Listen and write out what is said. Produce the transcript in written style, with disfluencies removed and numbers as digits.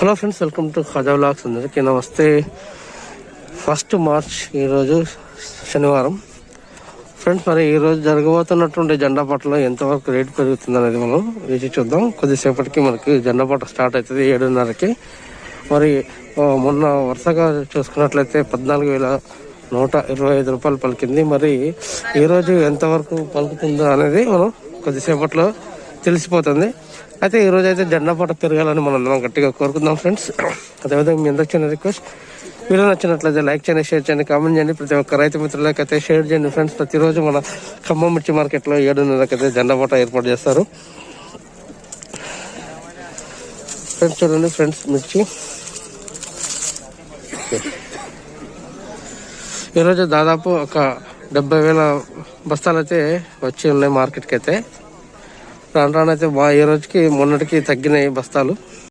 Hello friends, welcome to Khaja vlogs. అందరికీ నమస్తే. 1 March ఈరోజు శనివారం. ఫ్రెండ్స్, మరి ఈరోజు జరగబోతున్నటువంటి జెండా పాటలో ఎంతవరకు రేటు పెరుగుతుంది అనేది మనం వేచి చూద్దాం. కొద్దిసేపటికి మనకి జెండా పాట స్టార్ట్ అవుతుంది 7:30కి. మరి మొన్న వరుసగా చూసుకున్నట్లయితే 14,125 రూపాయలు పలికింది. మరి ఈరోజు ఎంతవరకు పలుకుతుందో అనేది మనం కొద్దిసేపట్లో తెలిసిపోతుంది. అయితే ఈరోజు అయితే జెండా పాట పెరగాలని మనం గట్టిగా కోరుకుందాం ఫ్రెండ్స్. అదేవిధంగా మీ అందరికీ చిన్న రిక్వెస్ట్, వీడియో నచ్చినట్లయితే లైక్ చేయండి, షేర్ చేయండి, కామెంట్ చేయండి. ప్రతి ఒక్క రైతు మిత్రులకి అయితే షేర్ చేయండి ఫ్రెండ్స్. ప్రతిరోజు మన ఖమ్మం మిర్చి మార్కెట్లో 7:30కి అయితే జెండా పాట ఏర్పాటు చేస్తారు ఫ్రెండ్స్. చూడండి ఫ్రెండ్స్, మిర్చి ఈరోజు దాదాపు ఒక 70,000 బస్తాలు అయితే వచ్చి ఉన్నాయి మార్కెట్కి. అయితే రానైతే ఈ రోజుకి మొన్నటికి తగ్గినాయి బస్తాలు.